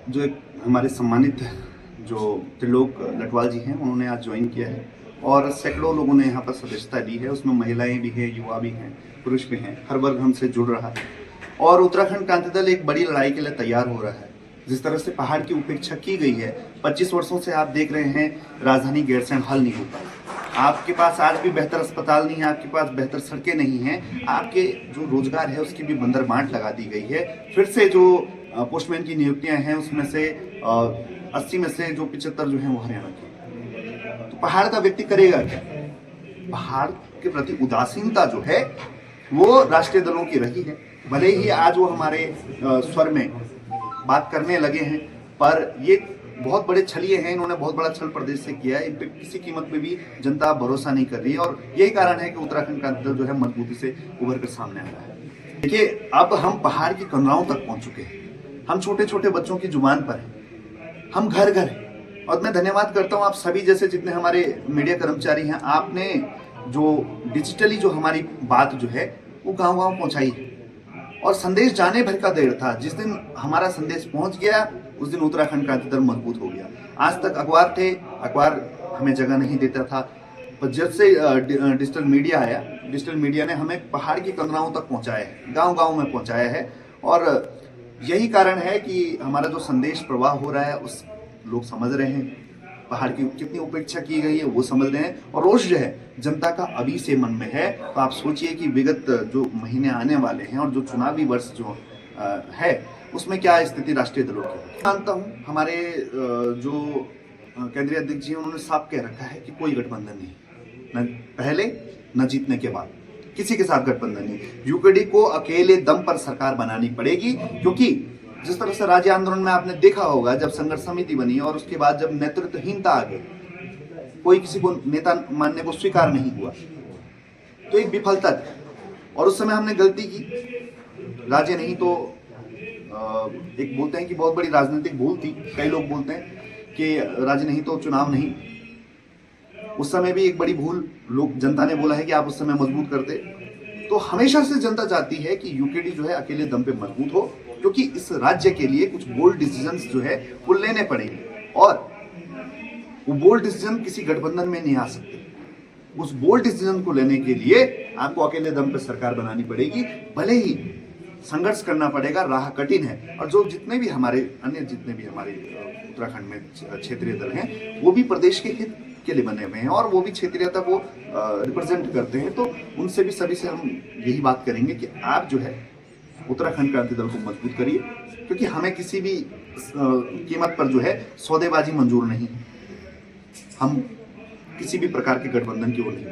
जो एक हमारे सम्मानित जो त्रिलोक लटवाल जी हैं, उन्होंने आज ज्वाइन किया है और सैकड़ों लोगों ने यहाँ पर सदस्यता ली है। उसमें महिलाएं भी हैं, युवा भी हैं, पुरुष भी हैं, हर वर्ग हमसे जुड़ रहा है और उत्तराखंड क्रांति दल एक बड़ी लड़ाई के लिए तैयार हो रहा है। जिस तरह से पहाड़ की उपेक्षा की गई है, 25 वर्षों से आप देख रहे हैं राजधानी गैरसैंण हल नहीं होता है। आपके पास आज भी बेहतर अस्पताल नहीं है, आपके पास बेहतर सड़कें नहीं हैं, आपके जो रोजगार है उसकी भी बंदरबांट लगा दी गई है। फिर से जो पोस्टमैन की नियुक्तियां हैं उसमें से 80 में से जो 75 जो है वो हरियाणा की। तो पहाड़ का व्यक्ति करेगा क्या? पहाड़ के प्रति उदासीनता जो है वो राष्ट्रीय दलों की रही है। भले ही आज वो हमारे स्वर में बात करने लगे हैं, पर ये बहुत बड़े छलिए हैं, इन्होंने बहुत बड़ा छल प्रदेश से किया है। इन पे किसी कीमत पे भी जनता भरोसा नहीं कर रही है और यही कारण है कि उत्तराखंड क्रांति दल जो है मजबूती से उभर कर सामने आ रहा है। देखिए, अब हम पहाड़ की कन्राओं तक पहुंच चुके हैं, हम छोटे छोटे बच्चों की जुबान पर हैं, हम घर घर हैं। और मैं धन्यवाद करता हूं आप सभी जैसे जितने हमारे मीडिया कर्मचारी हैं, आपने जो डिजिटली जो हमारी बात जो है वो गांव गांव पहुंचाई है और संदेश जाने भर का देर था। जिस दिन हमारा संदेश पहुंच गया उस दिन उत्तराखंड क्रांति दल मजबूत हो गया। आज तक अखबार थे, अखबार हमें जगह नहीं देता था, पर जब से डिजिटल मीडिया आया, डिजिटल मीडिया ने हमें पहाड़ की कंदराओं तक पहुंचाया है, गांव गांव में पहुंचाया है। और यही कारण है कि हमारा जो संदेश प्रवाह हो रहा है उस लोग समझ रहे हैं, पहाड़ की कितनी उपेक्षा की गई है वो समझ रहे हैं और रोष जो है जनता का अभी से मन में है। तो आप सोचिए कि विगत जो महीने आने वाले हैं और जो चुनावी वर्ष जो है उसमें क्या स्थिति राष्ट्रीय दलों की। मानता हूँ हमारे जो केंद्रीय अध्यक्ष जी उन्होंने साफ कह रखा है कि कोई गठबंधन नहीं, न पहले न जीतने के बाद किसी के साथ गठबंधन नहीं। यूकेडी को अकेले दम पर सरकार बनानी पड़ेगी, क्योंकि जिस तरह से राज्य आंदोलन में आपने देखा होगा जब संघर्ष समिति बनी और उसके बाद जब नेतृत्वहीनता आ गई, कोई किसी को नेता मानने को स्वीकार नहीं हुआ, तो एक विफलता थी और उस समय हमने गलती की। राज्य नहीं तो एक बोलते हैं कि बहुत बड़ी राजनीतिक भूल थी, कई लोग बोलते हैं कि राज्य नहीं तो चुनाव नहीं। उस समय भी एक बड़ी भूल लोग जनता ने बोला है कि आप उस समय मजबूत करते। तो हमेशा से जनता चाहती है कि यूकेडी जो है अकेले दम पे मजबूत हो, क्योंकि इस राज्य के लिए कुछ बोल्ड डिसीजंस जो है वो लेने पड़ेंगे और वो बोल्ड डिसीजन किसी गठबंधन में नहीं आ सकते। उस बोल्ड डिसीजन को लेने के लिए आपको अकेले दम पे सरकार बनानी पड़ेगी, भले ही संघर्ष करना पड़ेगा, राह कठिन है। और जो जितने भी हमारे उत्तराखंड में क्षेत्रीय दल हैं वो भी प्रदेश के हित के लिए बने हुए हैं और वो भी क्षेत्रीयता को रिप्रेजेंट करते हैं। तो उनसे भी सभी से हम यही बात करेंगे कि आप जो है उत्तराखंड क्रांति दल को मजबूत करिए, क्योंकि हमें किसी भी कीमत पर जो है सौदेबाजी मंजूर नहीं है। हम किसी भी प्रकार के गठबंधन की ओर नहीं